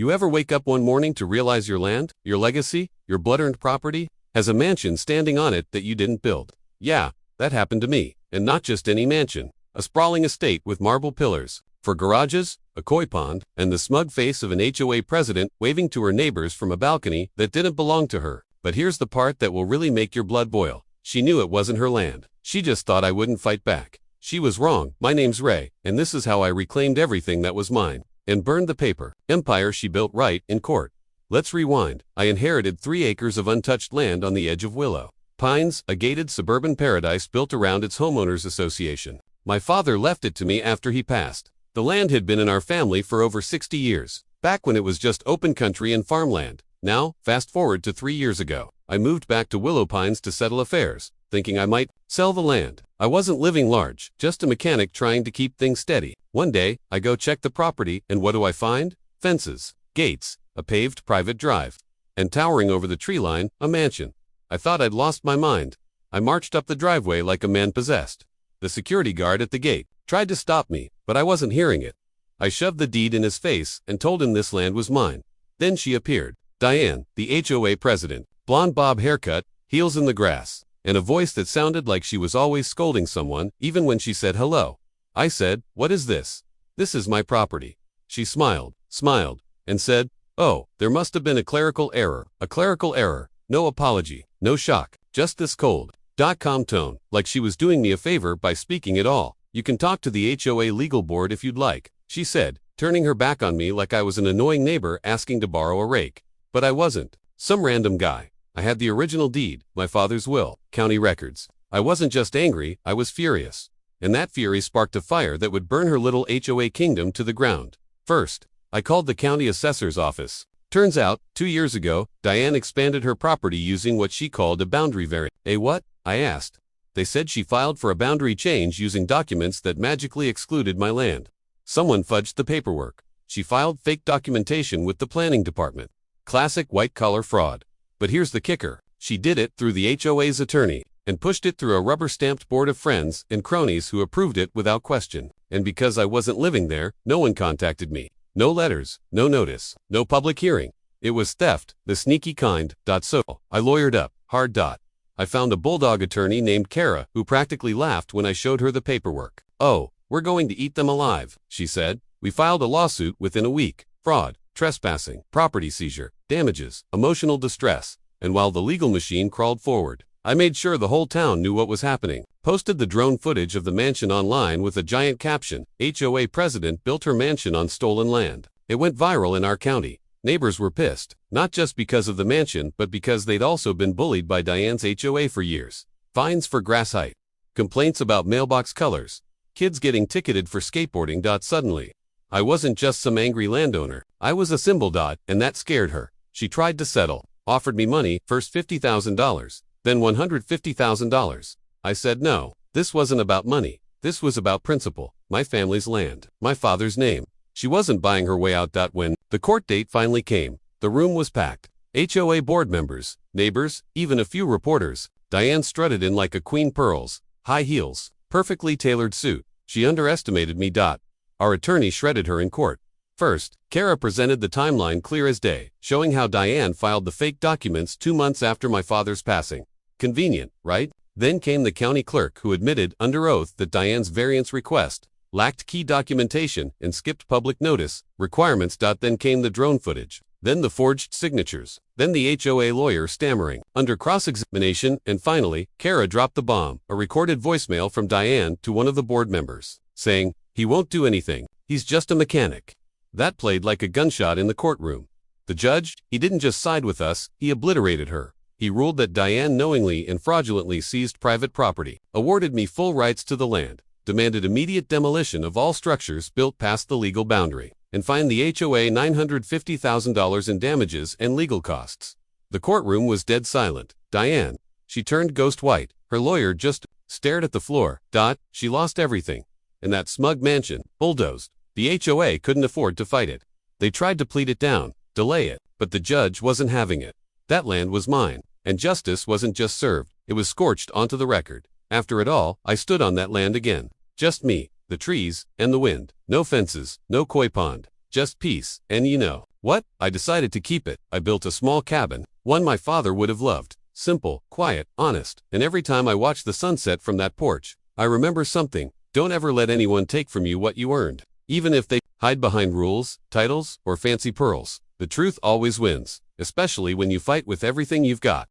You ever wake up one morning to realize your land, your legacy, your blood-earned property, has a mansion standing on it that you didn't build? Yeah, that happened to me, and not just any mansion. A sprawling estate with marble pillars, for garages, a koi pond, and the smug face of an HOA president waving to her neighbors from a balcony that didn't belong to her. But here's the part that will really make your blood boil. She knew it wasn't her land. She just thought I wouldn't fight back. She was wrong. My name's Ray, and this is how I reclaimed everything that was mine. And burned the paper. Empire she built right in court. Let's rewind. I inherited 3 acres of untouched land on the edge of Willow Pines, a gated suburban paradise built around its homeowners association. My father left it to me after he passed. The land had been in our family for over 60 years, back when it was just open country and farmland. Now, fast forward to 3 years ago, I moved back to Willow Pines to settle affairs, thinking I might sell the land. I wasn't living large, just a mechanic trying to keep things steady. One day, I go check the property, and what do I find? Fences, gates, a paved private drive, and towering over the tree line, a mansion. I thought I'd lost my mind. I marched up the driveway like a man possessed. The security guard at the gate tried to stop me, but I wasn't hearing it. I shoved the deed in his face and told him this land was mine. Then she appeared. Diane, the HOA president, blonde bob haircut, heels in the grass, and a voice that sounded like she was always scolding someone, even when she said hello. I said, "What is this?" "This is my property." She smiled, and said, "Oh, there must have been a clerical error. A clerical error. No apology, no shock, just this cold, calm tone, like she was doing me a favor by speaking at all. "You can talk to the HOA legal board if you'd like," she said, turning her back on me like I was an annoying neighbor asking to borrow a rake. But I wasn't some random guy. I had the original deed, my father's will, county records. I wasn't just angry, I was furious. And that fury sparked a fire that would burn her little HOA kingdom to the ground. First, I called the county assessor's office. Turns out, 2 years ago, Diane expanded her property using what she called a boundary variance. "A what?" I asked. They said she filed for a boundary change using documents that magically excluded my land. Someone fudged the paperwork. She filed fake documentation with the planning department. Classic white-collar fraud. But here's the kicker. She did it through the HOA's attorney, and pushed it through a rubber-stamped board of friends and cronies who approved it without question. And because I wasn't living there, no one contacted me. No letters, no notice, no public hearing. It was theft, the sneaky kind. So, I lawyered up, hard. I found a bulldog attorney named Kara who practically laughed when I showed her the paperwork. "Oh, we're going to eat them alive," she said. "We filed a lawsuit within a week. Fraud, trespassing, property seizure, damages, emotional distress." And while the legal machine crawled forward, I made sure the whole town knew what was happening. Posted the drone footage of the mansion online with a giant caption, "HOA president built her mansion on stolen land." It went viral in our county. Neighbors were pissed, not just because of the mansion, but because they'd also been bullied by Diane's HOA for years. Fines for grass height. Complaints about mailbox colors. Kids getting ticketed for skateboarding. Suddenly, I wasn't just some angry landowner. I was a symbol. And that scared her. She tried to settle. Offered me money, first $50,000, then $150,000. I said no. This wasn't about money. This was about principle. My family's land. My father's name. She wasn't buying her way out. When the court date finally came, the room was packed. HOA board members, neighbors, even a few reporters. Diane strutted in like a queen, pearls, high heels, perfectly tailored suit. She underestimated me. Our attorney shredded her in court. First, Kara presented the timeline clear as day, showing how Diane filed the fake documents 2 months after my father's passing. Convenient, right? Then came the county clerk who admitted under oath that Diane's variance request lacked key documentation and skipped public notice requirements. Then came the drone footage. Then the forged signatures. Then the HOA lawyer stammering under cross-examination, and finally, Kara dropped the bomb, a recorded voicemail from Diane to one of the board members, saying, "He won't do anything. He's just a mechanic." That played like a gunshot in the courtroom. The judge, he didn't just side with us, he obliterated her. He ruled that Diane knowingly and fraudulently seized private property, awarded me full rights to the land, demanded immediate demolition of all structures built past the legal boundary, and fined the HOA $950,000 in damages and legal costs. The courtroom was dead silent. Diane, she turned ghost white. Her lawyer just stared at the floor. She lost everything. And that smug mansion, bulldozed. The HOA couldn't afford to fight it. They tried to plead it down, delay it, but the judge wasn't having it. That land was mine, and justice wasn't just served, it was scorched onto the record. After it all, I stood on that land again. Just me, the trees, and the wind. No fences, no koi pond. Just peace, and What? I decided to keep it. I built a small cabin, one my father would have loved. Simple, quiet, honest, and every time I watch the sunset from that porch, I remember something. Don't ever let anyone take from you what you earned. Even if they hide behind rules, titles, or fancy pearls, the truth always wins, especially when you fight with everything you've got.